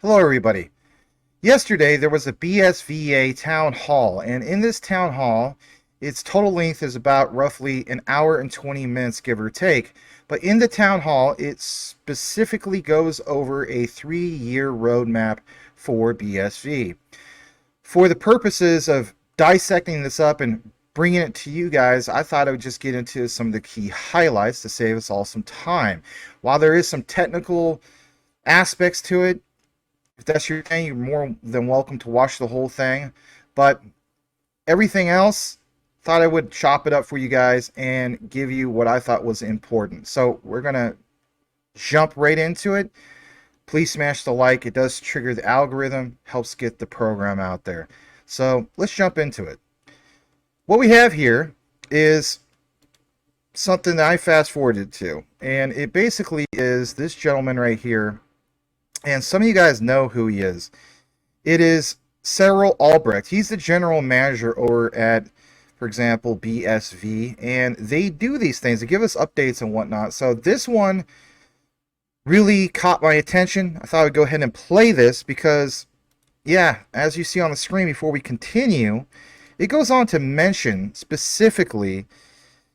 Hello, everybody. Yesterday, there was a BSVA town hall, and in this town hall, its total length is about roughly an hour and 20 minutes, give or take. But in the town hall, it specifically goes over a 3-year roadmap for BSV. For the purposes of dissecting this up and bringing it to you guys, I thought I would just get into some of the key highlights to save us all some time. While there is some technical aspects to it, if that's your thing, you're more than welcome to watch the whole thing. But everything else, thought I would chop it up for you guys and give you what I thought was important. So we're going to jump right into it. Please smash the like. It does trigger the algorithm, helps get the program out there. So let's jump into it. What we have here is something that I fast forwarded to. And it basically is this gentleman right here. And some of you guys know who he is. It is Cyril Albrecht. He's the general manager over at, for example, BSV. And they do these things. They give us updates and whatnot. So this one really caught my attention. I thought I would go ahead and play this because, yeah, as you see on the screen before we continue, it goes on to mention specifically,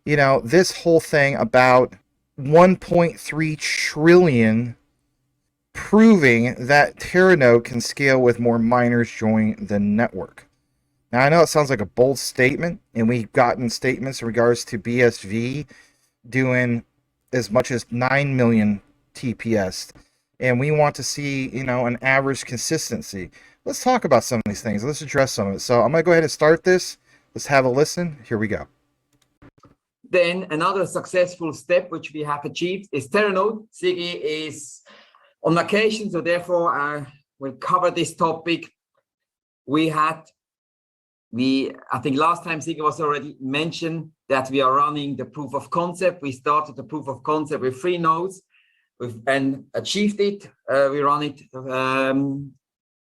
this whole thing about 1.3 trillion proving that Teranode can scale with more miners joining the network. Now, I know it sounds like a bold statement, and we've gotten statements in regards to BSV doing as much as 9 million TPS, and we want to see, an average consistency. Let's talk about some of these things. Let's address some of it. So I'm going to go ahead and start this. Let's have a listen. Here we go. Then another successful step which we have achieved is Teranode. Sigi is on vacation, so therefore I will cover this topic. I think last time Sigi was already mentioned that we are running the proof of concept. We started the proof of concept with 3 nodes and achieved it. We run it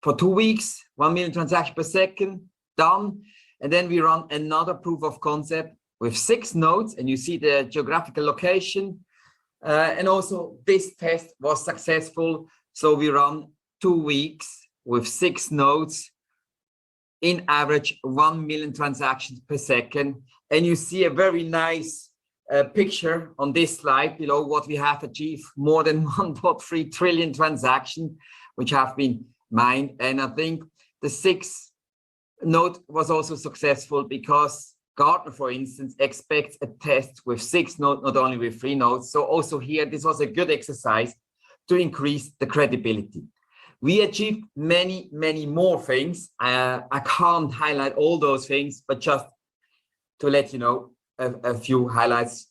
for 2 weeks, 1 million transactions per second, done. And then we run another proof of concept with 6 nodes, and you see the geographical location. And also this test was successful. So we run 2 weeks with 6 nodes, in average 1 million transactions per second. And you see a very nice picture on this slide below what we have achieved, more than 1.3 trillion transactions, which have been mined. And I think the 6th node was also successful because Gartner, for instance, expects a test with 6 nodes, not only with 3 nodes. So also here, this was a good exercise to increase the credibility. We achieved many, many more things. I can't highlight all those things, but just to let you know a few highlights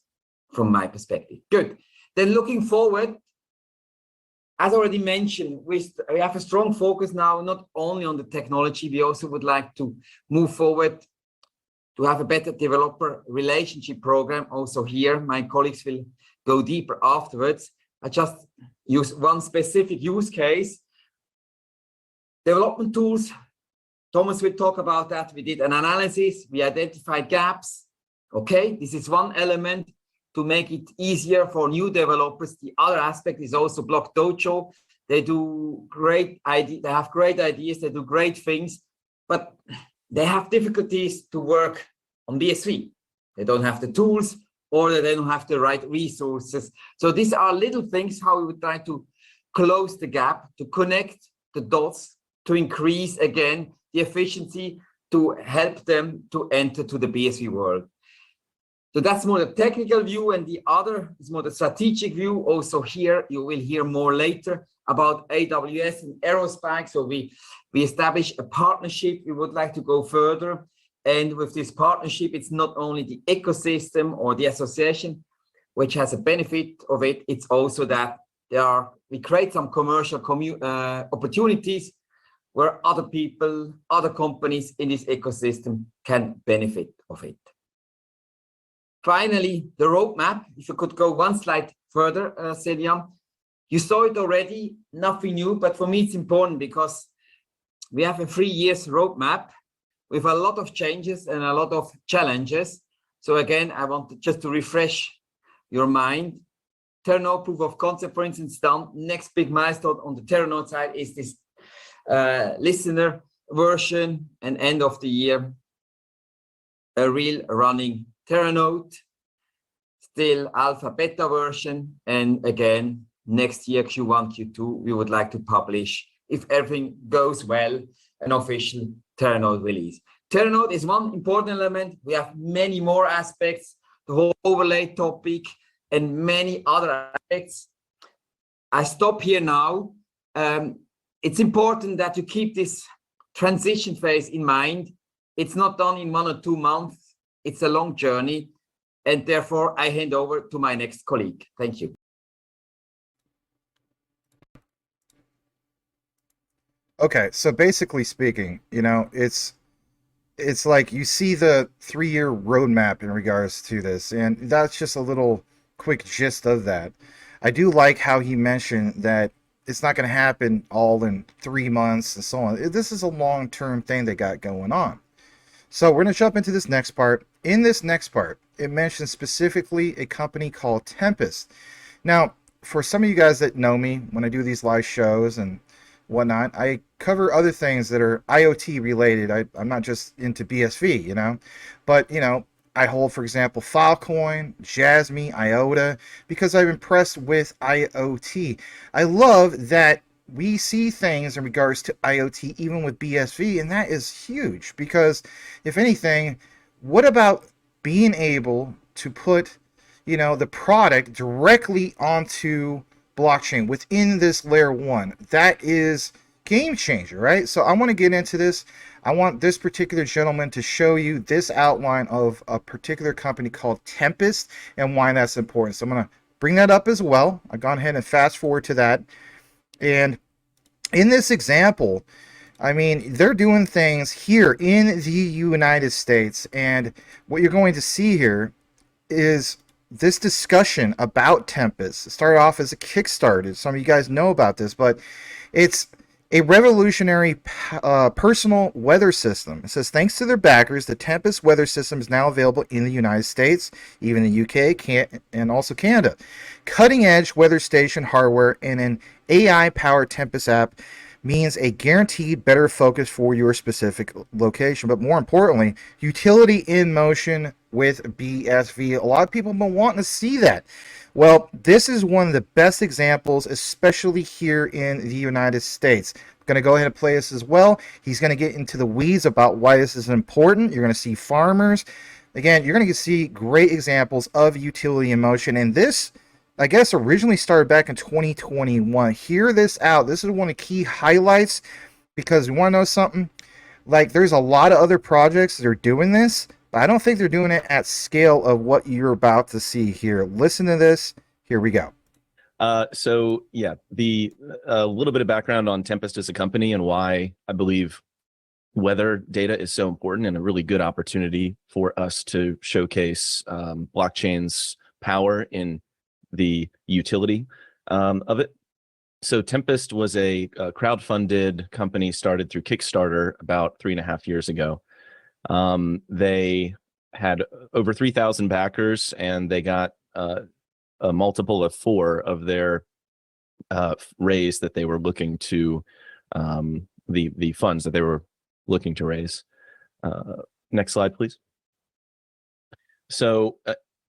from my perspective. Good. Then looking forward, as already mentioned, we have a strong focus now, not only on the technology, we also would like to move forward to have a better developer relationship program. Also here, my colleagues will go deeper afterwards. I just use one specific use case. Development tools, Thomas will talk about that. We did an analysis, we identified gaps. Okay, this is one element to make it easier for new developers. The other aspect is also Block Dojo. They do great ideas, they have great ideas, they do great things, but they have difficulties to work on BSV. They don't have the tools or they don't have the right resources. So these are little things how we would try to close the gap, to connect the dots, to increase again the efficiency, to help them to enter to the BSV world. So that's more the technical view, and the other is more the strategic view. Also here, you will hear more later about AWS and Aerospike. So we established a partnership. We would like to go further. And with this partnership, it's not only the ecosystem or the association, which has a benefit of it. It's also that we create some commercial opportunities where other people, other companies in this ecosystem can benefit of it. Finally, the roadmap. If you could go one slide further, Celia. You saw it already, nothing new, but for me it's important because we have a 3-year roadmap with a lot of changes and a lot of challenges. So again, I want just to refresh your mind. Teranode proof of concept, for instance, done. Next big milestone on the Teranode side is this listener version, and end of the year, a real running Teranode, still alpha beta version, and again, next year, Q1, Q2, we would like to publish, if everything goes well, an official Teranode release. Teranode is one important element. We have many more aspects, the whole overlay topic, and many other aspects. I stop here now. It's important that you keep this transition phase in mind. It's not done in 1 or 2 months. It's a long journey. And therefore, I hand over to my next colleague. Thank you. Okay, so basically speaking, it's like you see the 3-year roadmap in regards to this, and that's just a little quick gist of that. I do like how he mentioned that it's not going to happen all in 3 months and so on. This is a long-term thing they got going on. So we're going to jump into this next part. In this next part, it mentions specifically a company called Tempest. Now, for some of you guys that know me, when I do these live shows and whatnot, I cover other things that are IoT related. I'm not just into BSV, but I hold, for example, Filecoin, Jasmine, IOTA, because I'm impressed with IoT. I love that we see things in regards to IoT even with BSV, and that is huge because, if anything, what about being able to put the product directly onto blockchain within this layer 1? That is game changer, right? So I want to get into this. I want this particular gentleman to show you this outline of a particular company called Tempest and why that's important. So I'm going to bring that up as well. I've gone ahead and fast forward to that. And in this example, I mean, they're doing things here in the United States. And what you're going to see here is this discussion about Tempest. It started off as a Kickstarter. Some of you guys know about this, but it's a revolutionary personal weather system. It says, thanks to their backers, the Tempest weather system is now available in the United States, even the UK, and also Canada. Cutting-edge weather station hardware and an AI-powered Tempest app means a guaranteed better focus for your specific location. But more importantly, utility in motion with BSV. A lot of people have been wanting to see that. Well, this is one of the best examples, especially here in the United States. I'm going to go ahead and play this as well. He's going to get into the weeds about why this is important. You're going to see farmers. Again, you're going to see great examples of utility in motion. And this, I guess, originally started back in 2021. Hear this out. This is one of the key highlights because you want to know something? Like, there's a lot of other projects that are doing this, but I don't think they're doing it at scale of what you're about to see here. Listen to this. Here we go. So yeah, a little bit of background on Tempest as a company and why I believe weather data is so important and a really good opportunity for us to showcase blockchain's power in the utility of it. So Tempest was a crowd-funded company started through Kickstarter about 3.5 years ago. They had over 3,000 backers, and they got a multiple of 4 of their raise that they were looking to the funds that they were looking to raise. Next slide, please. So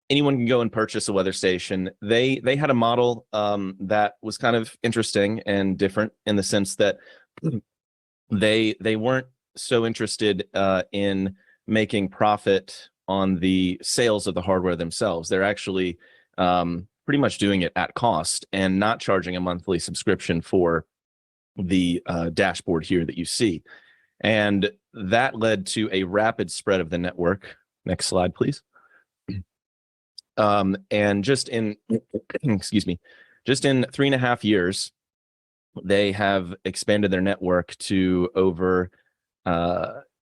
anyone can go and purchase a weather station. They had a model that was kind of interesting and different in the sense that they weren't so interested in making profit on the sales of the hardware themselves. They're actually pretty much doing it at cost and not charging a monthly subscription for the dashboard here that you see. And that led to a rapid spread of the network. Next slide, please. And just in, excuse me, just in 3.5 years, they have expanded their network to over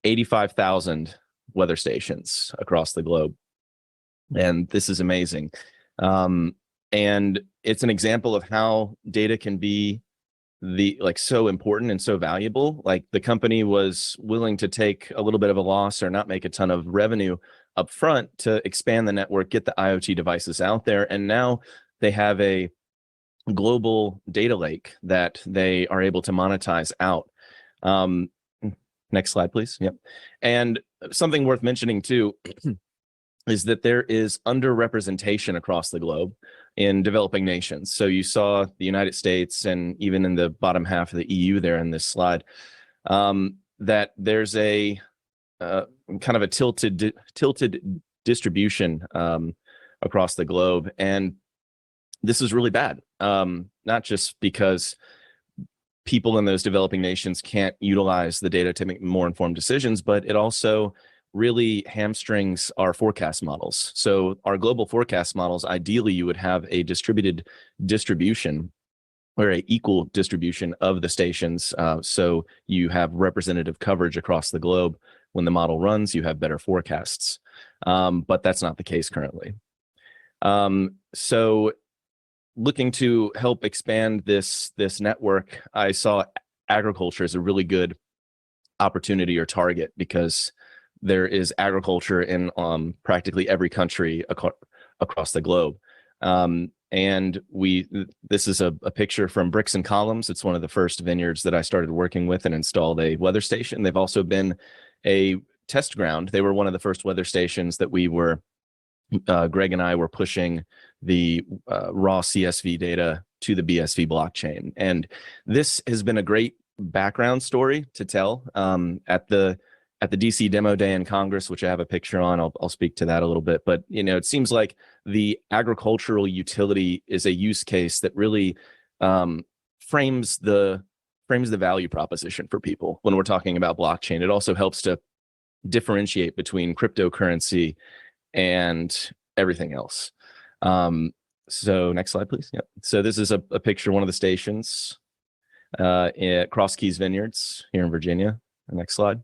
85,000 weather stations across the globe. And this is amazing. And it's an example of how data can be so important and so valuable. Like, the company was willing to take a little bit of a loss or not make a ton of revenue up front to expand the network, get the IoT devices out there. And now they have a global data lake that they are able to monetize out. Next slide, please. Yep. And something worth mentioning too is that there is underrepresentation across the globe in developing nations. So you saw the United States and even in the bottom half of the EU there in this slide, that there's a kind of a tilted distribution across the globe. And this is really bad, not just because people in those developing nations can't utilize the data to make more informed decisions, but it also really hamstrings our forecast models. So our global forecast models, ideally you would have a distributed distribution or a equal distribution of the stations. So you have representative coverage across the globe. When the model runs, you have better forecasts. But that's not the case currently. So looking to help expand this network, I saw agriculture as a really good opportunity or target because there is agriculture in practically every country across the globe. And this is a picture from Bricks and Columns. It's one of the first vineyards that I started working with and installed a weather station. They've also been a test ground. They were one of the first weather stations that we were, Greg and I were pushing the raw CSV data to the BSV blockchain. And this has been a great background story to tell. At the DC demo day in Congress, which I have a picture on, I'll speak to that a little bit. But it seems like the agricultural utility is a use case that really frames the value proposition for people when we're talking about blockchain. It also helps to differentiate between cryptocurrency and everything else. So next slide, please. Yep. So this is a picture of one of the stations at Cross Keys Vineyards here in Virginia. Next slide.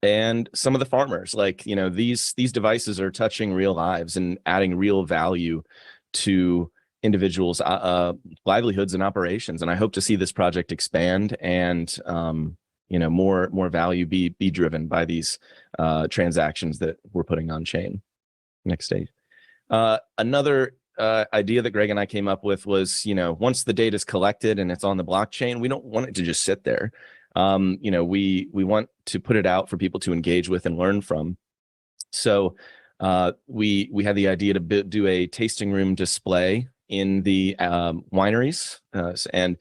And some of the farmers, like, these devices are touching real lives and adding real value to individuals' livelihoods and operations. And I hope to see this project expand and more value be driven by these transactions that we're putting on chain. Next stage. Another idea that Greg and I came up with was, once the data is collected and it's on the blockchain, we don't want it to just sit there. We want to put it out for people to engage with and learn from. So we had the idea to do a tasting room display in the wineries, and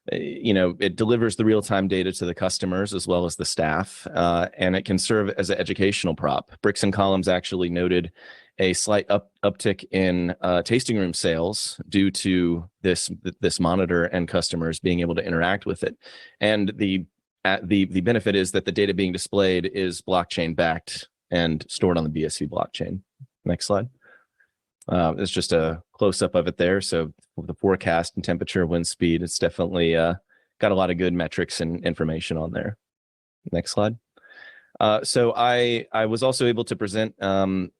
it delivers the real-time data to the customers as well as the staff, and it can serve as an educational prop. Bricks and Columns actually noted a slight uptick in tasting room sales due to this monitor and customers being able to interact with it. And the benefit is that the data being displayed is blockchain backed and stored on the BSV blockchain. Next slide. It's just a close up of it there. So the forecast and temperature, wind speed, it's definitely got a lot of good metrics and information on there. Next slide. So I was also able to present the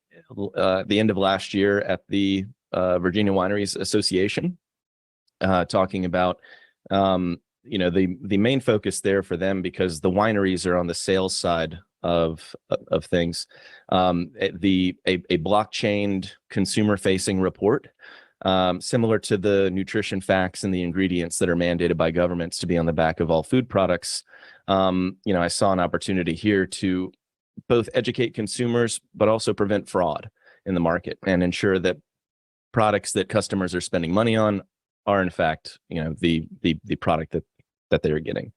end of last year at the Virginia Wineries Association, talking about the main focus there for them, because the wineries are on the sales side of things. A blockchained consumer-facing report, similar to the nutrition facts and the ingredients that are mandated by governments to be on the back of all food products. I saw an opportunity here to both educate consumers, but also prevent fraud in the market and ensure that products that customers are spending money on are in fact, the product that they are getting.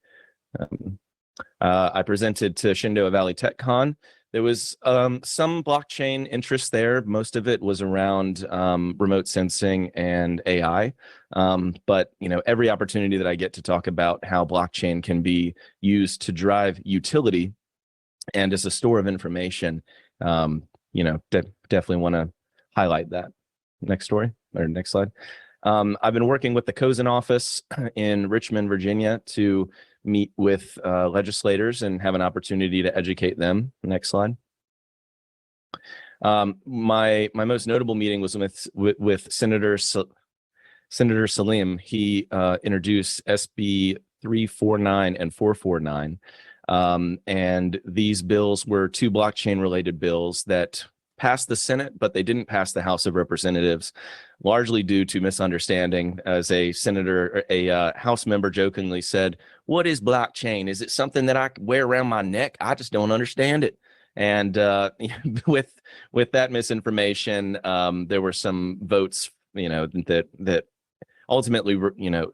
I presented to Shenandoah Valley TechCon. There was some blockchain interest there. Most of it was around remote sensing and AI. But every opportunity that I get to talk about how blockchain can be used to drive utility and as a store of information, definitely want to highlight that. Next story or next slide. I've been working with the COSIN office in Richmond, Virginia, to meet with legislators and have an opportunity to educate them. Next slide. My most notable meeting was with Senator Salim. He introduced SB 349 and 449. And these bills were two blockchain related bills that passed the Senate, but they didn't pass the House of Representatives, largely due to misunderstanding. As a senator, a House member jokingly said, "What is blockchain? Is it something that I wear around my neck? I just don't understand it." And with that misinformation, there were some votes, that ultimately,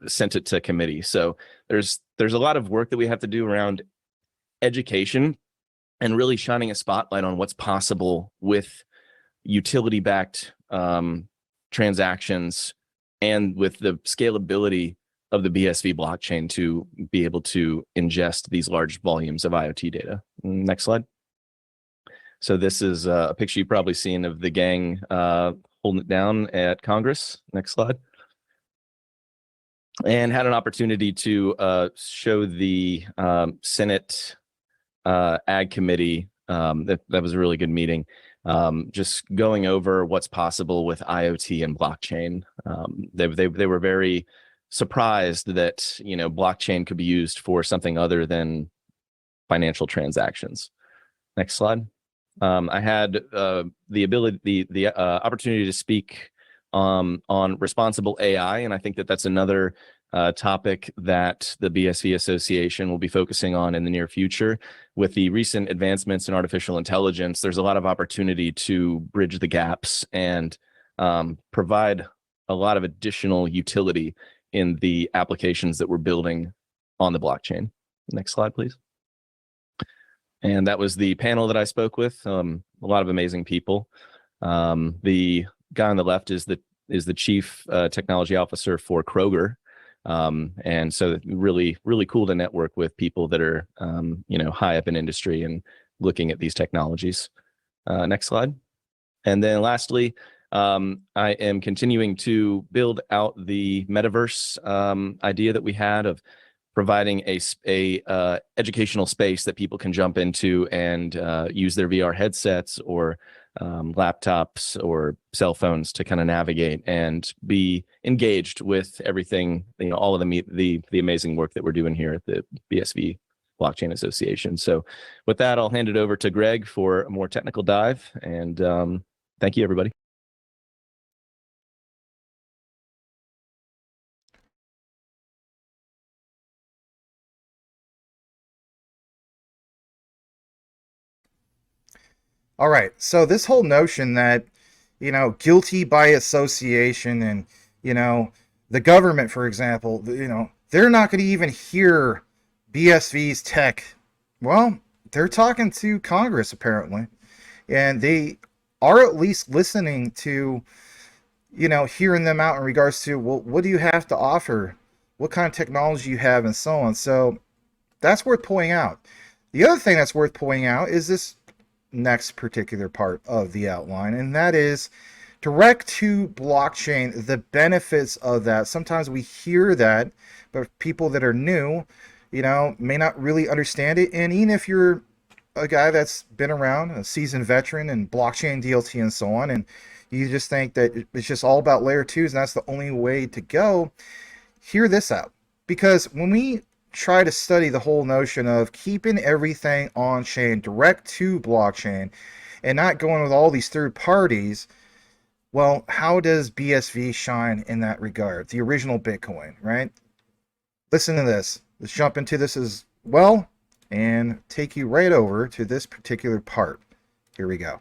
sent it to committee. So there's a lot of work that we have to do around education and really shining a spotlight on what's possible with utility-backed transactions and with the scalability of the BSV blockchain to be able to ingest these large volumes of IoT data. Next slide. So this is a picture you've probably seen of the gang holding it down at Congress. Next slide. And had an opportunity to show the Senate Ag Committee. That was a really good meeting. Just going over what's possible with IoT and blockchain. They were very surprised that blockchain could be used for something other than financial transactions. Next slide. I had the opportunity to speak on responsible AI, and I think that that's another topic that the BSV Association will be focusing on in the near future. With the recent advancements in artificial intelligence, there's a lot of opportunity to bridge the gaps and provide a lot of additional utility in the applications that we're building on the blockchain. Next slide, please. And that was the panel that I spoke with. A lot of amazing people. The guy on the left is the chief technology officer for Kroger. And so really cool to network with people that are, high up in industry and looking at these technologies. Next slide. And then lastly, I am continuing to build out the metaverse idea that we had of providing a educational space that people can jump into and use their VR headsets or laptops or cell phones to kind of navigate and be engaged with everything, all of the amazing work that we're doing here at the BSV Blockchain Association. So with that, I'll hand it over to Greg for a more technical dive. And thank you, everybody. All right. So this whole notion that, guilty by association and, the government, for example, they're not going to even hear BSV's tech. Well, they're talking to Congress apparently, and they are at least listening to, hearing them out in regards to, well, what do you have to offer? What kind of technology you have and so on. So that's worth pointing out. The other thing that's worth pointing out is this next particular part of the outline, and that is direct to blockchain, the benefits of that. Sometimes we hear that, but people that are new, may not really understand it. And even if you're a guy that's been around, a seasoned veteran in blockchain, DLT, and so on, and you just think that it's just all about layer twos and that's the only way to go, hear this out. Because when we try to study the whole notion of keeping everything on chain, direct to blockchain, and not going with all these third parties, well, how does BSV shine in that regard? The original Bitcoin, right? Listen to this. Let's jump into this as well and take you right over to this particular part. Here we go.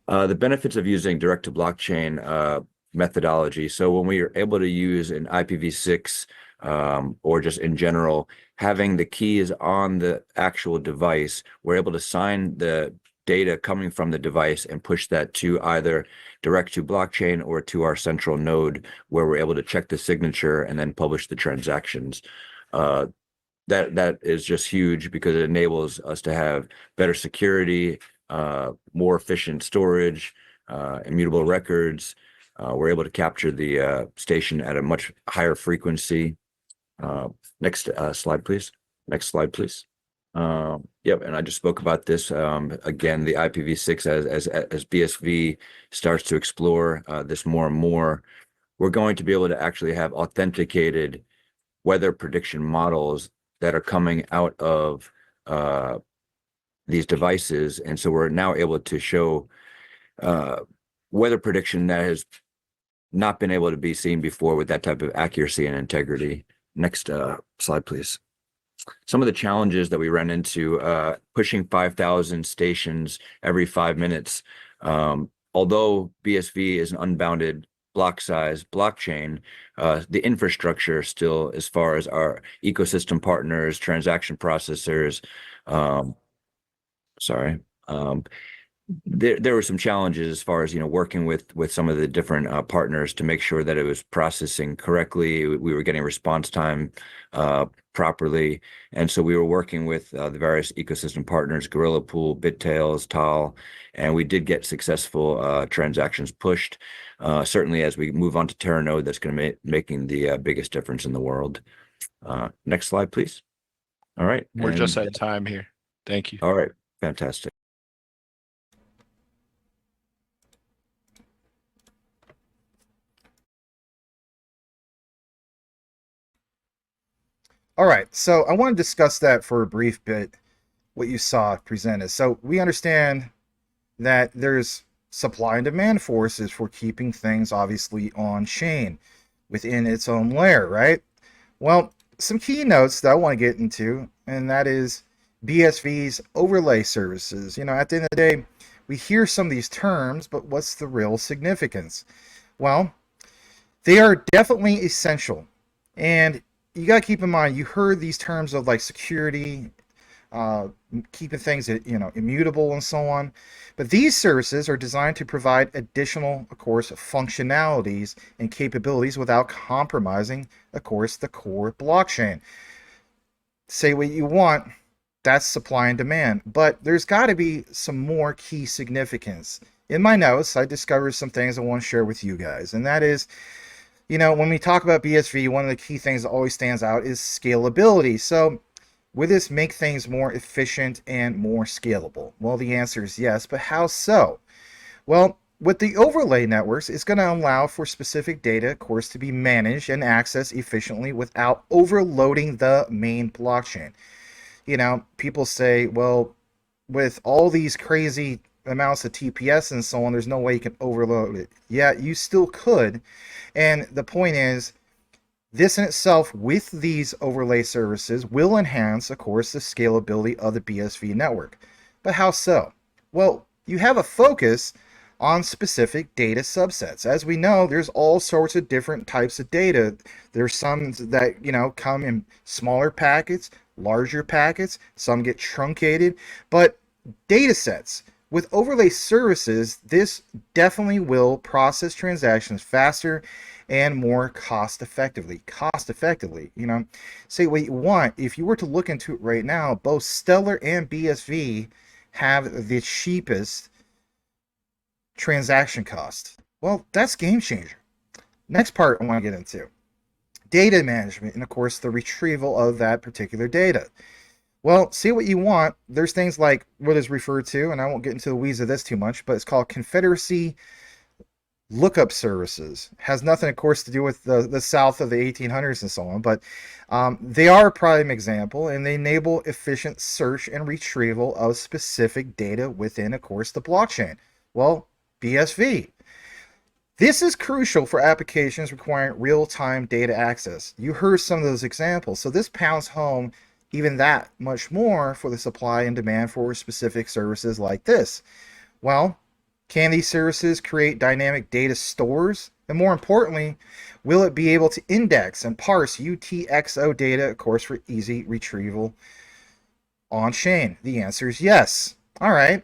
The benefits of using direct to blockchain methodology. So when we are able to use an IPv6 or just in general, having the keys on the actual device, we're able to sign the data coming from the device and push that to either direct to blockchain or to our central node, where we're able to check the signature and then publish the transactions. That is just huge because it enables us to have better security, more efficient storage, immutable records. We're able to capture the station at a much higher frequency. Next slide, please. Next slide, please. Yep, and I just spoke about this. Again, the IPv6, as BSV starts to explore this more and more, we're going to be able to actually have authenticated weather prediction models that are coming out of these devices. And so we're now able to show weather prediction that has not been able to be seen before with that type of accuracy and integrity. Next slide, please. Some of the challenges that we ran into pushing 5,000 stations every 5 minutes. Although BSV is an unbounded block size blockchain, the infrastructure still, as far as our ecosystem partners, transaction processors, there were some challenges as far as working with some of the different partners to make sure that it was processing correctly. We were getting response time properly, and so we were working with the various ecosystem partners, Gorilla Pool, BitTails, Tal, and we did get successful transactions pushed. Certainly, as we move on to Teranode, that's going to making the biggest difference in the world. Next slide, please. All right, We're just at time here. Thank you. All right, fantastic. All right, so I want to discuss that for a brief bit, what you saw presented. So we understand that there's supply and demand forces for keeping things obviously on chain within its own layer, right? Well, some key notes that I want to get into, and that is BSV's overlay services. At the end of the day, we hear some of these terms, but what's the real significance? Well, they are definitely essential. And you got to keep in mind, you heard these terms of like security, keeping things immutable and so on. But these services are designed to provide additional, of course, functionalities and capabilities without compromising, of course, the core blockchain. Say what you want, that's supply and demand. But there's got to be some more key significance. In my notes, I discovered some things I want to share with you guys, and that is, when we talk about BSV, one of the key things that always stands out is scalability. So would this make things more efficient and more scalable? Well, the answer is yes, but how so? Well, with the overlay networks, it's going to allow for specific data, of course, to be managed and accessed efficiently without overloading the main blockchain. People say, well, with all these crazy amounts of TPS and so on, there's no way you can overload it. Yeah, you still could. And the point is, this in itself, with these overlay services, will enhance, of course, the scalability of the BSV network. But how so? Well, you have a focus on specific data subsets. As we know, there's all sorts of different types of data. There's some that, come in smaller packets, larger packets, some get truncated, but data sets. With overlay services, this definitely will process transactions faster and more cost effectively. Say what you want. If you were to look into it right now, both Stellar and BSV have the cheapest transaction cost. Well, that's game changer. Next part I want to get into. Data management and, of course, the retrieval of that particular data. Well, see what you want. There's things like what is referred to, and I won't get into the weeds of this too much, but it's called Confederacy lookup services. Has nothing, of course, to do with the South of the 1800s and so on, but they are a prime example, and they enable efficient search and retrieval of specific data within, of course, the blockchain. Well, BSV. This is crucial for applications requiring real-time data access. You heard some of those examples, so this pounds home even that much more for the supply and demand for specific services like this. Well, can these services create dynamic data stores? And more importantly, will it be able to index and parse UTXO data, of course, for easy retrieval on-chain? The answer is yes. All right.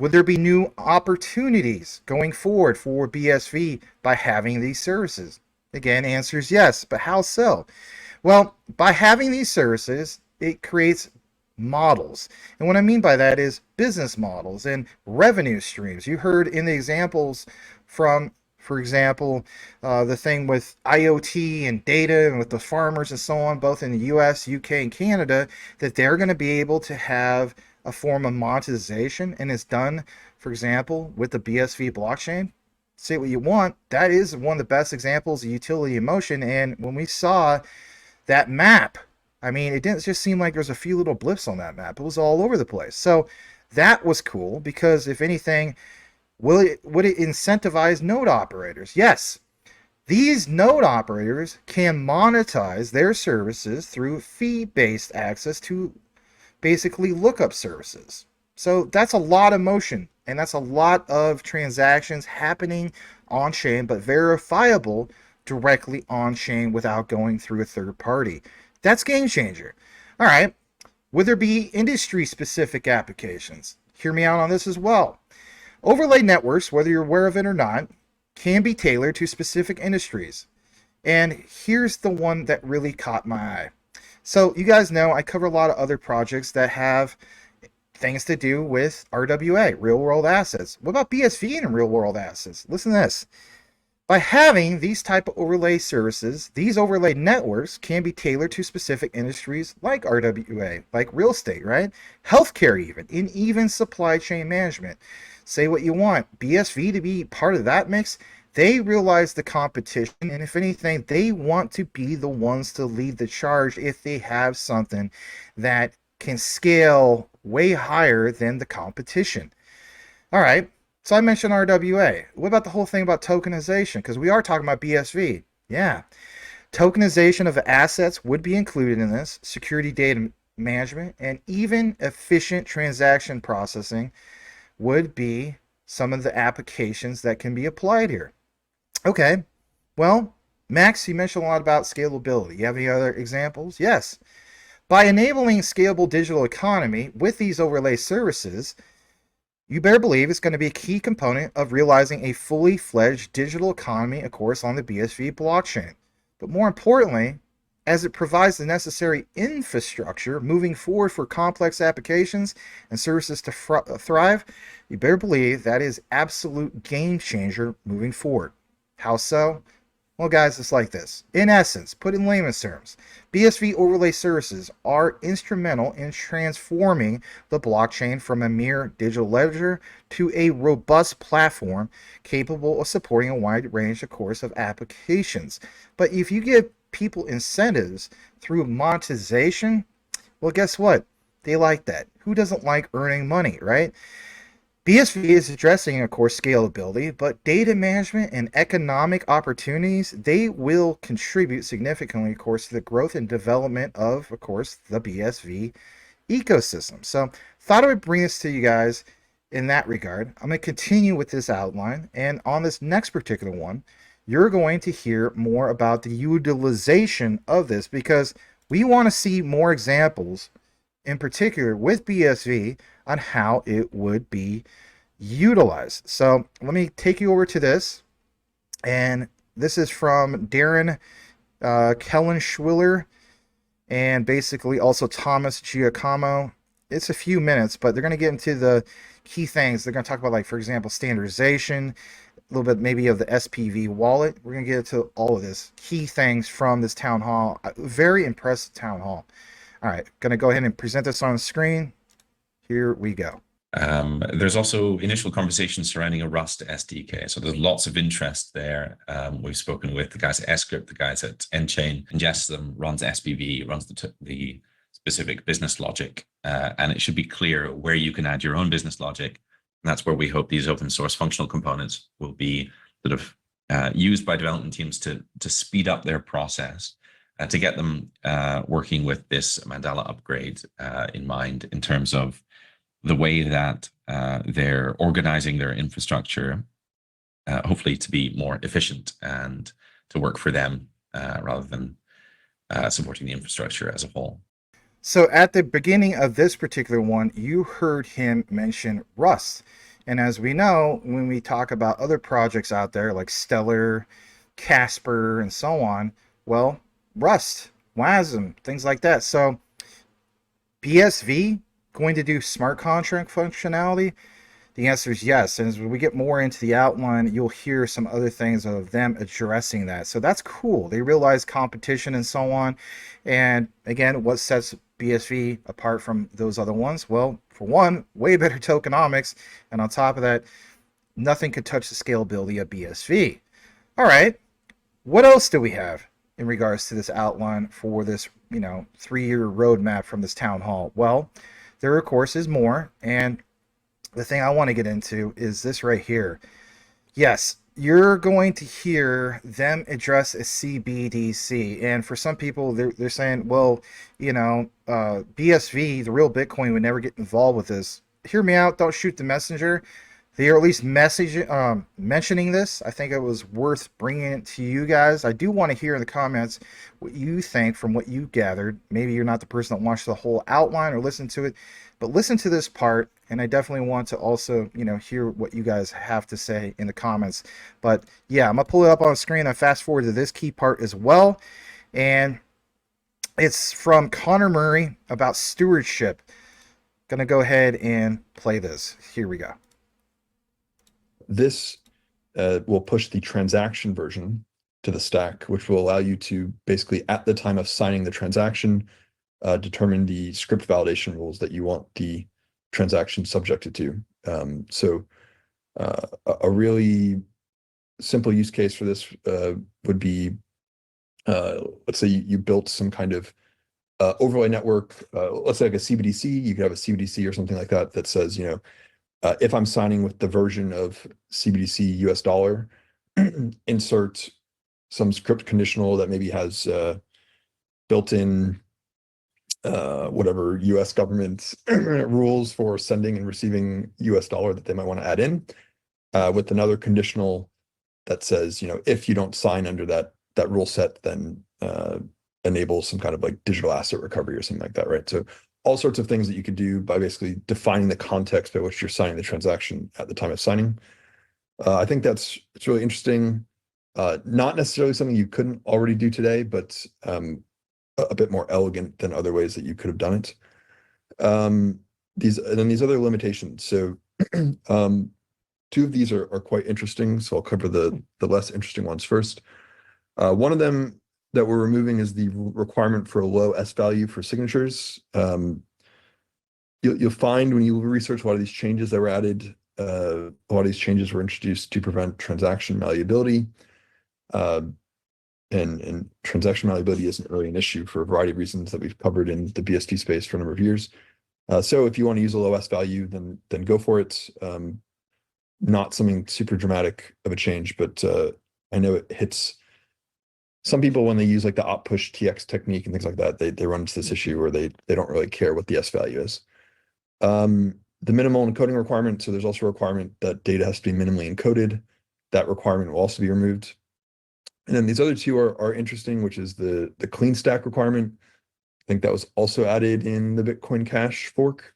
Would there be new opportunities going forward for BSV by having these services? Again, answer is yes, but how so? Well, by having these services, it creates models. And what I mean by that is business models and revenue streams. You heard in the examples from, for example, the thing with IoT and data and with the farmers and so on, both in the U.S., U.K., and Canada, that they're going to be able to have a form of monetization, and it's done, for example, with the BSV blockchain. Say what you want, that is one of the best examples of utility in motion. And when we saw that map, I mean, it didn't just seem like there's a few little blips on that map. It was all over the place. So That was cool because if anything, would it incentivize node operators? Yes. These node operators can monetize their services through fee-based access to basically lookup services. So that's a lot of motion, and that's a lot of transactions happening on chain, but verifiable directly on chain without going through a third party. That's game changer. All right. Would there be industry specific applications? Hear me out on this as well. Overlay networks, whether you're aware of it or not, can be tailored to specific industries. And here's the one that really caught my eye. So you guys know I cover a lot of other projects that have things to do with RWA, real world assets. What about BSV and real world assets? Listen to this. By having these type of overlay services, these overlay networks can be tailored to specific industries like RWA, like real estate, right? Healthcare even, and even supply chain management. Say what you want. BSV to be part of that mix, they realize the competition, and if anything, they want to be the ones to lead the charge if they have something that can scale way higher than the competition. All right, so I mentioned RWA. What about the whole thing about tokenization? Because we are talking about BSV. Yeah, tokenization of assets would be included in this, security data management, and even efficient transaction processing would be some of the applications that can be applied here. Okay, well, Max, you mentioned a lot about scalability. You have any other examples? Yes. By enabling scalable digital economy with these overlay services, you better believe it's going to be a key component of realizing a fully fledged digital economy, of course, on the BSV blockchain. But more importantly, as it provides the necessary infrastructure moving forward for complex applications and services to thrive, you better believe that is absolute game changer moving forward. How so? Well, guys, it's like this. In essence, put in layman's terms, BSV overlay services are instrumental in transforming the blockchain from a mere digital ledger to a robust platform capable of supporting a wide range, of course, of applications. But if you give people incentives through monetization, well, guess what? They like that. Who doesn't like earning money, right? BSV is addressing, of course, scalability, but data management and economic opportunities, they will contribute significantly, of course, to the growth and development of course, the BSV ecosystem. So thought I would bring this to you guys in that regard. I'm going to continue with this outline, and on this next particular one, you're going to hear more about the utilization of this because we want to see more examples, in particular with BSV, on how it would be utilized. So let me take you over to this, and this is from Darren Kellenschwiller and basically also Thomas Giacomo. It's a few minutes, but they're going to get into the key things. They're going to talk about, like, for example, standardization, a little bit maybe of the SPV wallet. We're going to get into all of this key things from this town hall. Very impressive town hall. All right, going to go ahead and present this on the screen. Here we go. There's also initial conversations surrounding a Rust SDK. So there's lots of interest there. We've spoken with the guys at Script, the guys at Enchain, ingests them, runs SPV, runs the specific business logic. And it should be clear where you can add your own business logic. And that's where we hope these open source functional components will be sort of used by development teams to speed up their process, to get them working with this Mandala upgrade in mind in terms of the way that they're organizing their infrastructure, hopefully to be more efficient and to work for them rather than supporting the infrastructure as a whole. So at the beginning of this particular one, you heard him mention Rust. And as we know, when we talk about other projects out there like Stellar, Casper, and so on, well, Rust, WASM, things like that. So BSV going to do smart contract functionality? The answer is yes. And as we get more into the outline, you'll hear some other things of them addressing that. So that's cool. They realize competition and so on. And again, what sets BSV apart from those other ones? Well, for one, way better tokenomics. And on top of that, nothing could touch the scalability of BSV. All right. What else do we have in regards to this outline for this, 3-year roadmap from this town hall? Well, there, of course, is more, and the thing I want to get into is this right here. Yes, you're going to hear them address a CBDC. And for some people, they're saying, well, BSV, the real Bitcoin, would never get involved with this. Hear me out. Don't shoot the messenger. They are at least mentioning this. I think it was worth bringing it to you guys. I do want to hear in the comments what you think from what you gathered. Maybe you're not the person that watched the whole outline or listened to it, but listen to this part. And I definitely want to also, hear what you guys have to say in the comments. But yeah, I'm gonna pull it up on the screen and fast forward to this key part as well. And it's from Connor Murray about stewardship. Gonna go ahead and play this. Here we go. This will push the transaction version to the stack, which will allow you to basically, at the time of signing the transaction, determine the script validation rules that you want the transaction subjected to. So a really simple use case for this would be, let's say you built some kind of overlay network, let's say like a CBDC. You could have a CBDC or something like that that says, if I'm signing with the version of CBDC US dollar, insert some script conditional that maybe has built-in whatever US government rules for sending and receiving US dollar that they might want to add in, with another conditional that says, if you don't sign under that rule set, then enable some kind of like digital asset recovery or something like that, right? So all sorts of things that you could do by basically defining the context by which you're signing the transaction at the time of signing. I think it's really interesting. Not necessarily something you couldn't already do today, but a bit more elegant than other ways that you could have done it. These other limitations. So two of these are quite interesting. So I'll cover the less interesting ones first. One of them that we're removing is the requirement for a low S value for signatures. You'll find when you research a lot of these changes that were added, a lot of these changes were introduced to prevent transaction malleability. And transaction malleability isn't really an issue for a variety of reasons that we've covered in the BSV space for a number of years. So if you want to use a low S value, then go for it. Not something super dramatic of a change, but I know it hits some people when they use like the op push TX technique and things like that. They run into this issue where they don't really care what the S value is. The minimal encoding requirement. So there's also a requirement that data has to be minimally encoded. That requirement will also be removed. And then these other two are interesting, which is the clean stack requirement. I think that was also added in the Bitcoin Cash fork,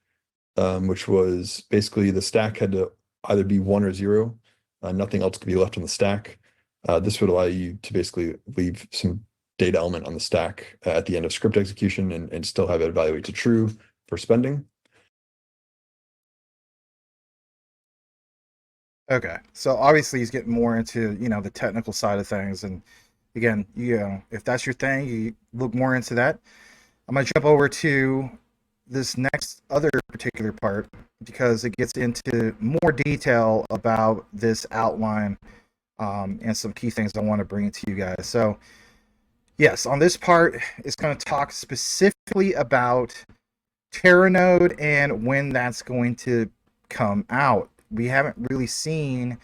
which was basically the stack had to either be 1 or 0. Nothing else could be left on the stack. This would allow you to basically leave some data element on the stack at the end of script execution and still have it evaluate to true for spending. Okay, so obviously he's getting more into the technical side of things, and again, if that's your thing, you look more into that. I'm gonna jump over to this next other particular part because it gets into more detail about this outline and some key things I want to bring to you guys. So yes, on this part, it's going to talk specifically about Teranode and when that's going to come out. We haven't really seen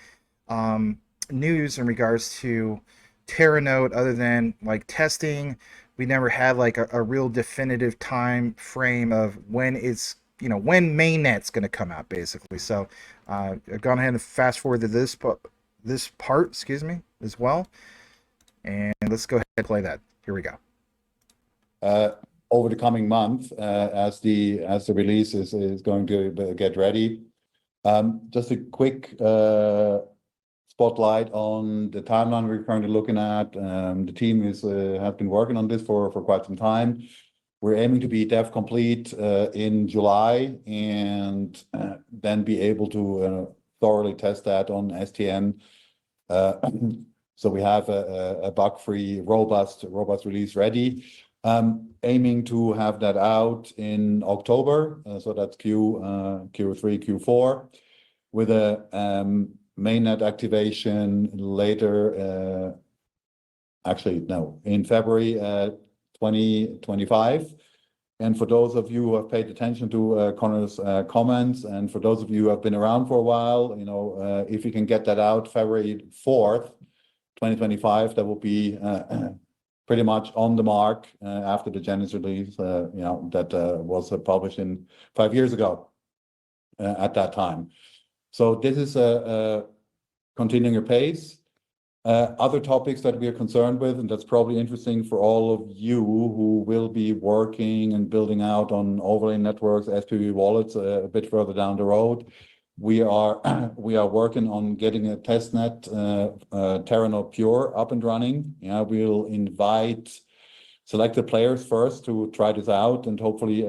news in regards to Teranode other than like testing. We never had like a real definitive time frame of when it's when mainnet's going to come out, basically. So I've gone ahead and fast forward to this part, excuse me, as well. And let's go ahead and play that. Here we go. Over the coming month, as the release is going to get ready. Just a quick spotlight on the timeline we're currently looking at. The team has been working on this for quite some time. We're aiming to be dev complete in July and then be able to thoroughly test that on STM. So we have a bug-free, robust release ready. Aiming to have that out in October, so that's Q3, Q4, with a mainnet activation later. Actually, no, in February 2025, And for those of you who have paid attention to Connor's comments, and for those of you who have been around for a while, if you can get that out February 4th, 2025, that will be pretty much on the mark after the Genesis release, that was published 5 years ago at that time. So this is continuing a pace. Other topics that we are concerned with, and that's probably interesting for all of you who will be working and building out on overlay networks, SPV wallets a bit further down the road. We are working on getting a testnet Teranode Pure up and running. We'll invite selected players first to try this out, and hopefully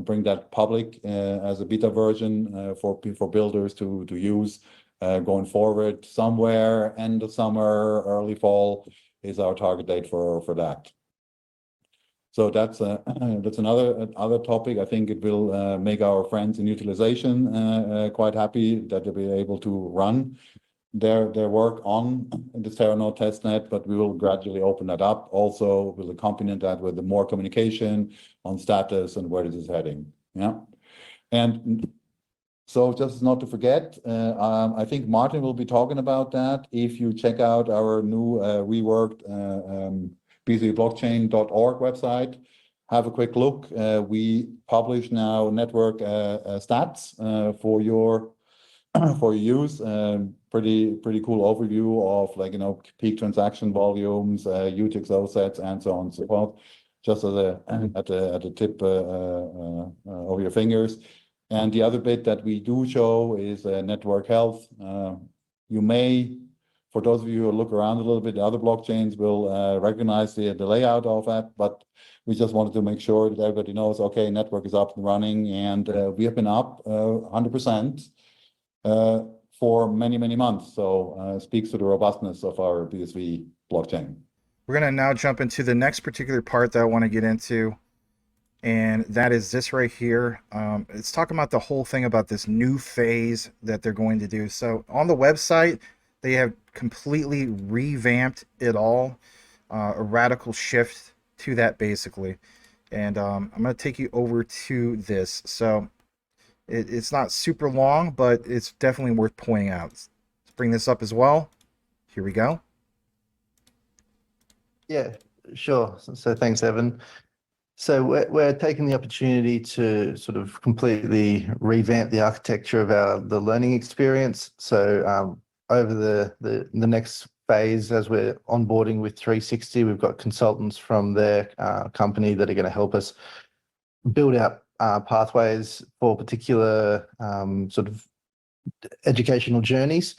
bring that public as a beta version for builders to use. Going forward, somewhere end of summer, early fall is our target date for that. So that's another topic. I think it will make our friends in utilization quite happy that they'll be able to run their work on the Teranode testnet, but we will gradually open that up. Also, we'll accompany that with more communication on status and where this is heading. Yeah, and so just not to forget, I think Martin will be talking about that. If you check out our new reworked bsvblockchain.org website, have a quick look. We publish now network stats for your use. Pretty cool overview of peak transaction volumes, UTXO sets, and so on and so forth. Just as at a tip of your fingers. And the other bit that we do show is network health. You may, for those of you who look around a little bit, the other blockchains will recognize the layout of that, but we just wanted to make sure that everybody knows, okay, network is up and running, and we have been up 100% for many, many months. So speaks to the robustness of our BSV blockchain. We're going to now jump into the next particular part that I want to get into. And that is this right here. It's talking about the whole thing about this new phase that they're going to do. So on the website, they have completely revamped it all, a radical shift to that basically. And I'm going to take you over to this. So it's not super long, but it's definitely worth pointing out. Let's bring this up as well. Here we go. Yeah, sure. So thanks, Evan. So we're taking the opportunity to sort of completely revamp the architecture of the learning experience. So over the next phase, as we're onboarding with 360, we've got consultants from their company that are going to help us build out pathways for particular sort of educational journeys.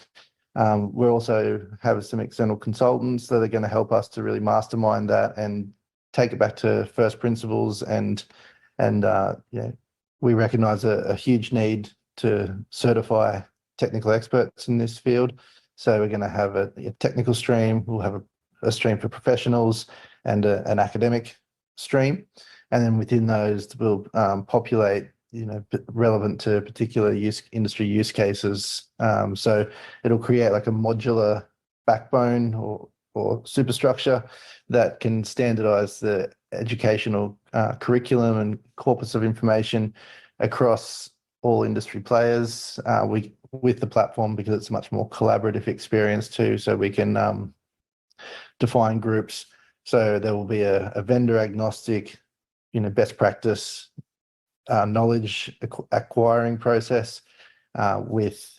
We also have some external consultants that are going to help us to really mastermind that and take it back to first principles, and we recognize a huge need to certify technical experts in this field. So we're going to have a technical stream, we'll have a stream for professionals and an academic stream, and then within those we'll populate relevant to particular industry use cases. So it'll create like a modular backbone or superstructure that can standardize the educational curriculum and corpus of information across all industry players with the platform, because it's a much more collaborative experience too. So we can define groups. So there will be a vendor agnostic, best practice knowledge acquiring process with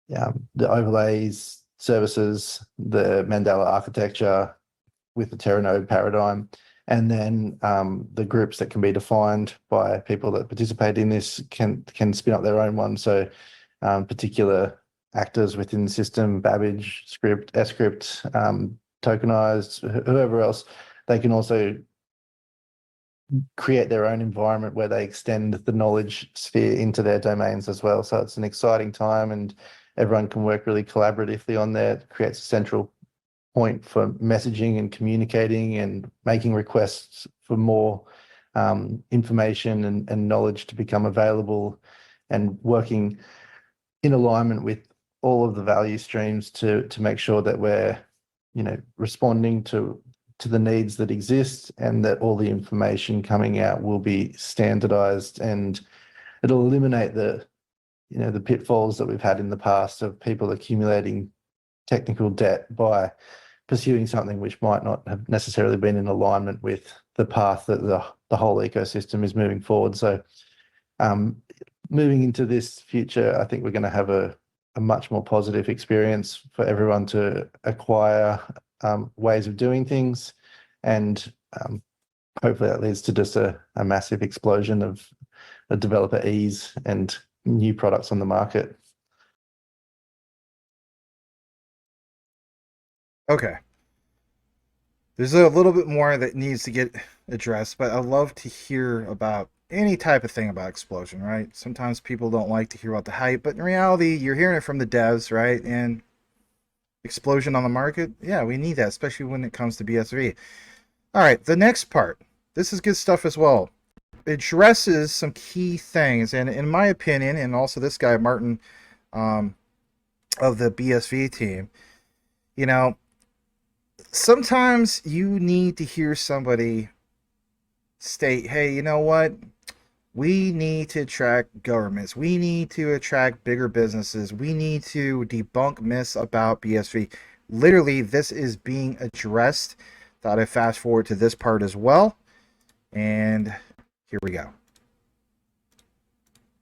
the overlays, services, the Mandala architecture with the Teranode paradigm, and then the groups that can be defined by people that participate in this can spin up their own one. So particular actors within the system, Babbage, Script, Script, tokenized, whoever else, they can also create their own environment where they extend the knowledge sphere into their domains as well. So it's an exciting time, and everyone can work really collaboratively on there. It creates a central point for messaging and communicating and making requests for more information and knowledge to become available, and working in alignment with all of the value streams to make sure that we're responding to to the needs that exist, and that all the information coming out will be standardized, and it'll eliminate the pitfalls that we've had in the past of people accumulating technical debt by pursuing something which might not have necessarily been in alignment with the path that the whole ecosystem is moving forward. So moving into this future, I think we're going to have a much more positive experience for everyone to acquire ways of doing things, and hopefully that leads to just a massive explosion of developer ease and new products on the market. Okay. There's a little bit more that needs to get addressed, but I love to hear about any type of thing about explosion, right? Sometimes people don't like to hear about the hype, but in reality, you're hearing it from the devs, right? And explosion on the market, yeah, we need that, especially when it comes to BSV. All right, the next part. This is good stuff as well. It addresses some key things, and in my opinion, and also this guy, Martin, of the BSV team, sometimes you need to hear somebody state, hey, you know what? We need to attract governments. We need to attract bigger businesses. We need to debunk myths about BSV. Literally, this is being addressed. Thought I'd fast forward to this part as well. And here we go.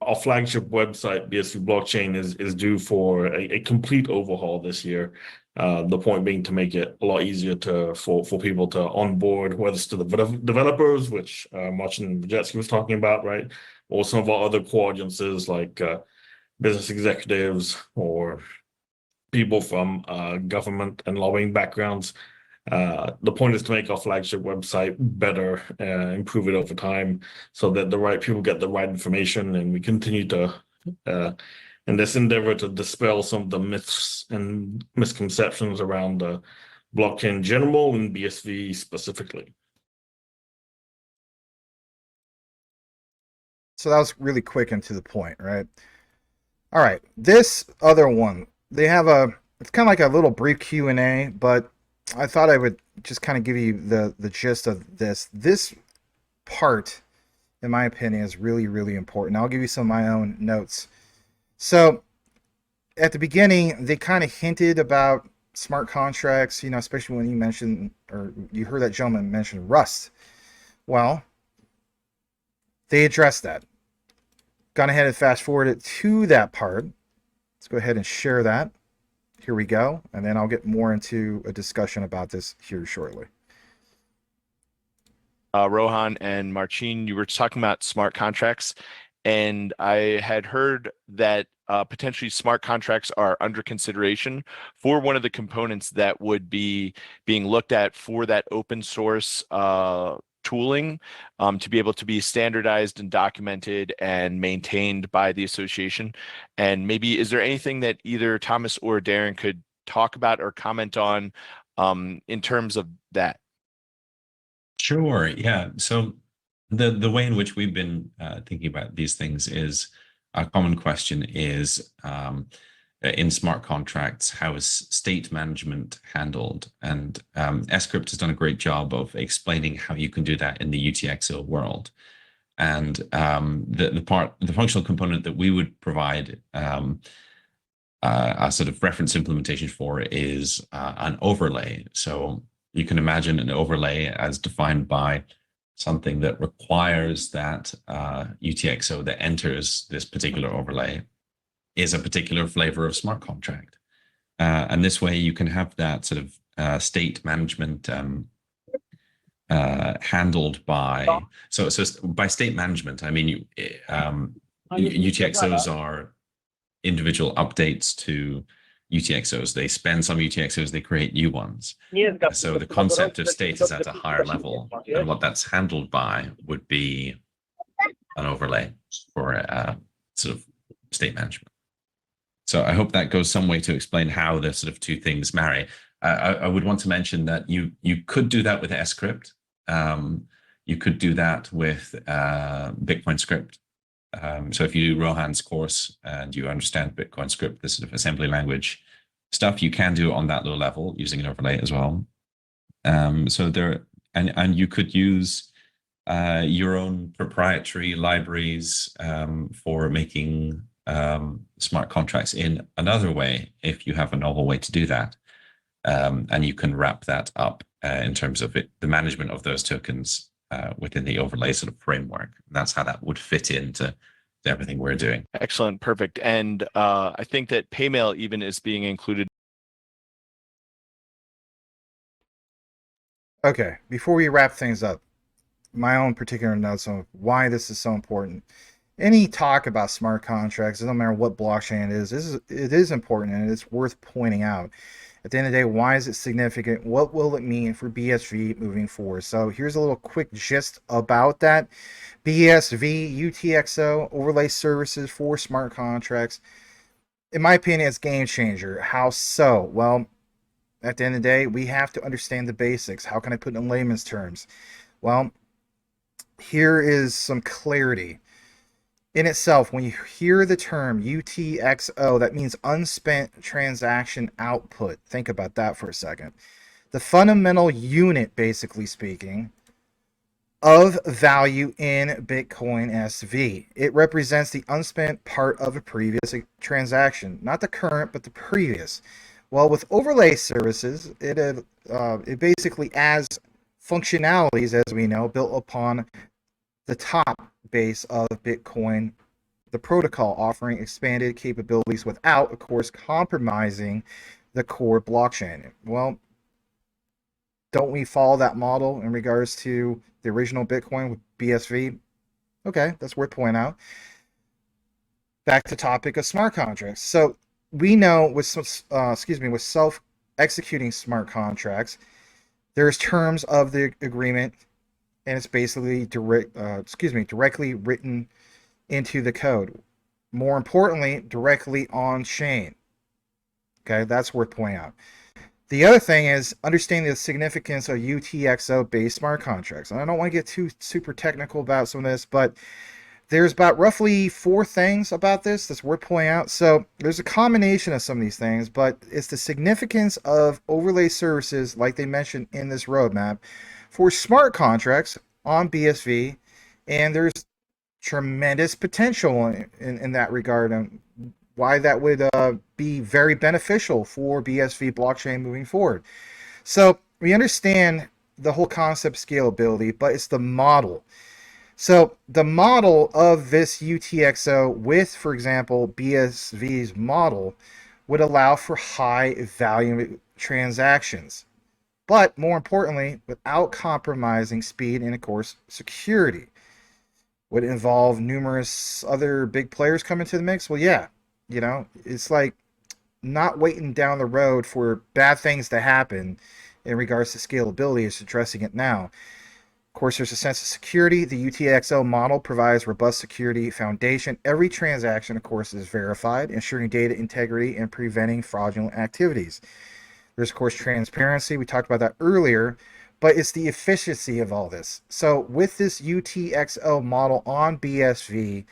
Our flagship website, BSV Blockchain, is due for a complete overhaul this year. The point being to make it a lot easier for people to onboard, whether it's to the developers, which Martin Bajetsky was talking about, right? Or some of our other core audiences like business executives or people from government and lobbying backgrounds. The point is to make our flagship website better, improve it over time so that the right people get the right information, and we continue to in this endeavor to dispel some of the myths and misconceptions around blockchain in general and BSV specifically. So that was really quick and to the point, right? All right, this other one, they have it's kind of like a little brief Q&A, but I thought I would just kind of give you the gist of this. This part, in my opinion, is really, really important. I'll give you some of my own notes. So at the beginning, they kind of hinted about smart contracts, especially when you mentioned, or you heard that gentleman mention Rust. Well, they addressed that. Gone ahead and fast forwarded to that part. Let's go ahead and share that. Here we go. And then I'll get more into a discussion about this here shortly. Rohan and Marcin, you were talking about smart contracts, and I had heard that potentially smart contracts are under consideration for one of the components that would be being looked at for that open source tooling to be able to be standardized and documented and maintained by the association. And maybe, is there anything that either Thomas or Darren could talk about or comment on in terms of that? Sure. Yeah. So the way in which we've been thinking about these things is, a common question is, in smart contracts, how is state management handled? And Scrypt has done a great job of explaining how you can do that in the UTXO world. And the functional component that we would provide a sort of reference implementation for is an overlay. So you can imagine an overlay as defined by something that requires that UTXO that enters this particular overlay is a particular flavor of smart contract. And this way you can have that sort of state management handled by, so by state management, I mean, UTXOs are individual updates to UTXOs. They spend some UTXOs, they create new ones. So the concept of state is at a higher level, and what that's handled by would be an overlay for sort of state management. So I hope that goes some way to explain how the sort of two things marry. I would want to mention that you could do that with Scrypt. You could do that with Bitcoin script. So if you do Rohan's course and you understand Bitcoin script, this sort of assembly language stuff, you can do it on that low level using an overlay as well. So there, and you could use your own proprietary libraries for making smart contracts in another way if you have a novel way to do that. And you can wrap that up in terms of the management of those tokens within the overlay sort of framework. That's how that would fit into everything we're doing. Excellent, perfect. And I think that Paymail even is being included. Okay, before we wrap things up, my own particular notes on why this is so important. Any talk about smart contracts, no matter what blockchain it is important, and it's worth pointing out. At the end of the day, why is it significant? What will it mean for BSV moving forward? So here's a little quick gist about that. BSV UTXO overlay services for smart contracts. In my opinion, it's game changer. How so? Well, at the end of the day, we have to understand the basics. How can I put it in layman's terms? Well, here is some clarity. In itself, when you hear the term UTXO, that means unspent transaction output. Think about that for a second. The fundamental unit, basically speaking, of value in Bitcoin SV. It represents the unspent part of a previous transaction, not the current, but the previous. Well, with overlay services, it basically adds functionalities, as we know, built upon the top base of Bitcoin, the protocol, offering expanded capabilities without, of course, compromising the core blockchain. Well, don't we follow that model in regards to the original Bitcoin with BSV? Okay, that's worth pointing out. Back to topic of smart contracts. So we know with self-executing smart contracts, there's terms of the agreement, and it's basically directly written into the code. More importantly, directly on chain. Okay, that's worth pointing out. The other thing is understanding the significance of UTXO-based smart contracts. And I don't want to get too super technical about some of this, but there's about roughly 4 things about this that's worth pointing out. So there's a combination of some of these things, but it's the significance of overlay services, like they mentioned in this roadmap, for smart contracts on BSV, and there's tremendous potential in that regard, and why that would be very beneficial for BSV blockchain moving forward. So we understand the whole concept scalability, but it's the model. So the model of this UTXO with, for example, BSV's model would allow for high value transactions, but more importantly, without compromising speed and, of course, security. Would it involve numerous other big players coming to the mix? Well, yeah. It's like not waiting down the road for bad things to happen in regards to scalability. It's addressing it now. Of course, there's a sense of security. The UTXO model provides robust security foundation. Every transaction, of course, is verified, ensuring data integrity and preventing fraudulent activities. There's, of course, transparency. We talked about that earlier, but it's the efficiency of all this. So with this UTXO model on BSV,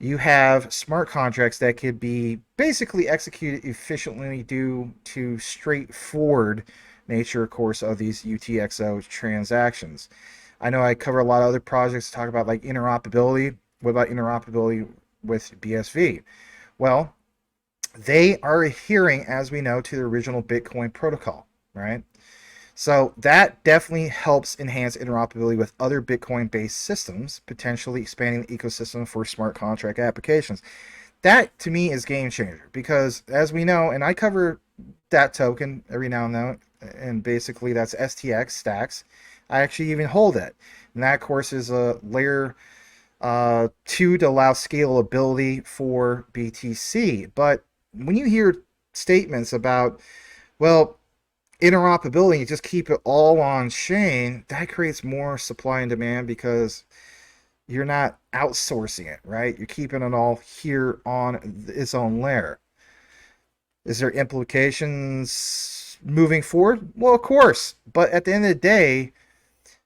you have smart contracts that could be basically executed efficiently due to straightforward nature, of course, of these UTXO transactions. I know I cover a lot of other projects to talk about like interoperability. What about interoperability with BSV? Well, they are adhering, as we know, to the original Bitcoin protocol, right? So that definitely helps enhance interoperability with other Bitcoin-based systems, potentially expanding the ecosystem for smart contract applications. That, to me, is game changer because, as we know, and I cover that token every now and then, and basically that's STX, Stacks. I actually even hold it. And that, of course, is a layer 2 to allow scalability for BTC. But when you hear statements about, well, interoperability, you just keep it all on chain, that creates more supply and demand because you're not outsourcing it, right? You're keeping it all here on its own layer. Is there implications moving forward? Well, of course. But at the end of the day,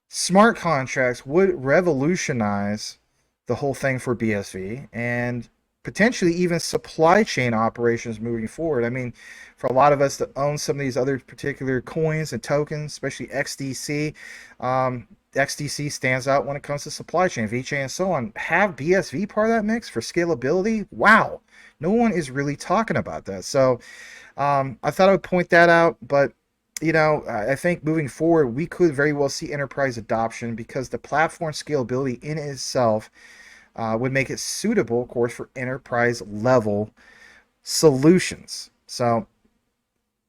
smart contracts would revolutionize the whole thing for BSV, and potentially even supply chain operations moving forward. I mean, for a lot of us that own some of these other particular coins and tokens, especially XDC, XDC stands out when it comes to supply chain, VeChain, and so on. Have BSV part of that mix for scalability? Wow, no one is really talking about that. So I thought I would point that out, but I think moving forward, we could very well see enterprise adoption because the platform scalability in itself would make it suitable, of course, for enterprise level solutions. So,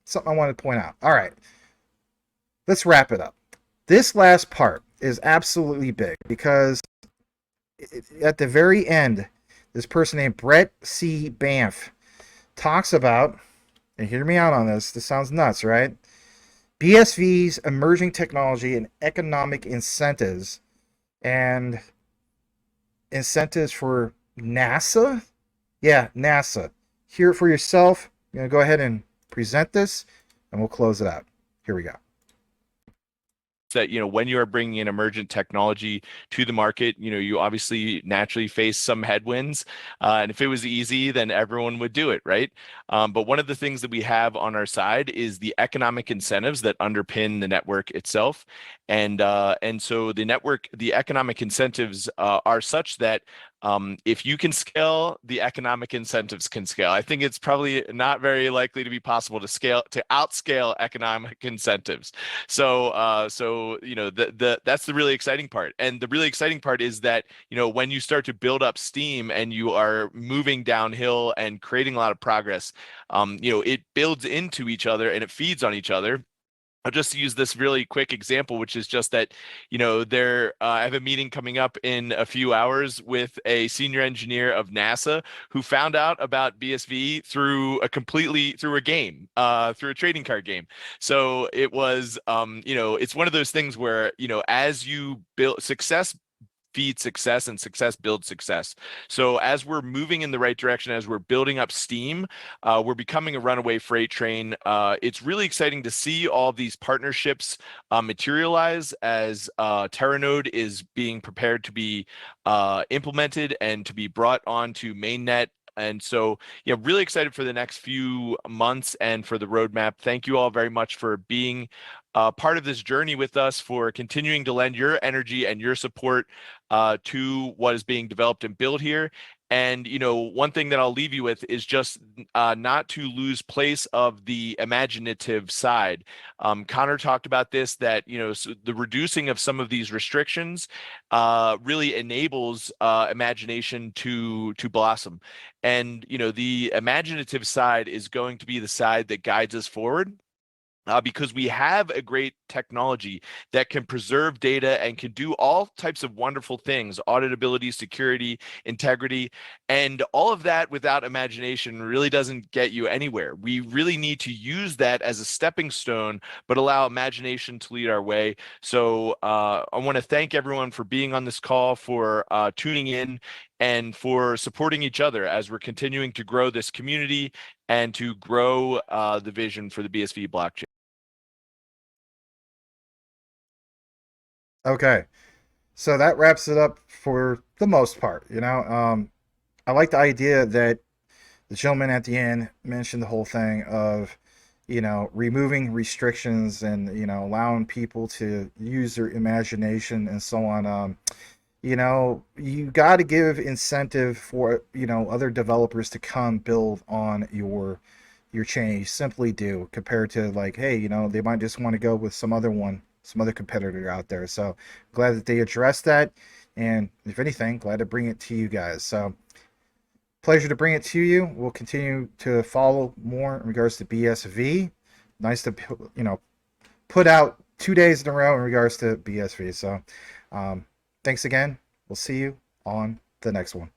something I wanted to point out. All right, let's wrap it up. This last part is absolutely big because at the very end, this person named Brett C. Banff talks about, and hear me out on this, this sounds nuts, right? BSV's emerging technology and economic incentives and incentives for NASA. Yeah, NASA. Hear it for yourself. I'm going to go ahead and present this and we'll close it out. Here we go. That when you are bringing in emergent technology to the market, you obviously naturally face some headwinds, and if it was easy, then everyone would do it, right? But one of the things that we have on our side is the economic incentives that underpin the network itself, and so the economic incentives are such that if you can scale, the economic incentives can scale. I think it's probably not very likely to be possible to outscale economic incentives. So that's the really exciting part. And the really exciting part is that when you start to build up steam and you are moving downhill and creating a lot of progress, it builds into each other and it feeds on each other. I'll just use this really quick example, which is just that, I have a meeting coming up in a few hours with a senior engineer of NASA who found out about BSV through a game, through a trading card game. So it was, it's one of those things where, as you build success, feed success and success builds success. So as we're moving in the right direction, as we're building up steam, we're becoming a runaway freight train. It's really exciting to see all these partnerships materialize as Teranode is being prepared to be implemented and to be brought onto Mainnet. And so, really excited for the next few months and for the roadmap. Thank you all very much for being part of this journey with us, for continuing to lend your energy and your support to what is being developed and built here. And, one thing that I'll leave you with is just not to lose place of the imaginative side. Connor talked about this, that, so the reducing of some of these restrictions really enables imagination to blossom. And, the imaginative side is going to be the side that guides us forward. Because we have a great technology that can preserve data and can do all types of wonderful things, auditability, security, integrity, and all of that without imagination really doesn't get you anywhere. We really need to use that as a stepping stone, but allow imagination to lead our way. So I want to thank everyone for being on this call, for tuning in, and for supporting each other as we're continuing to grow this community and to grow the vision for the BSV blockchain. Okay, so that wraps it up for the most part. I like the idea that the gentleman at the end mentioned the whole thing of, removing restrictions and, allowing people to use their imagination and so on. You got to give incentive for, other developers to come build on your chain. You simply do, compared to like, hey, they might just want to go with some other competitor out there. So glad that they addressed that. And if anything, glad to bring it to you guys. So pleasure to bring it to you. We'll continue to follow more in regards to BSV. Nice to, put out 2 days in a row in regards to BSV. So thanks again. We'll see you on the next one.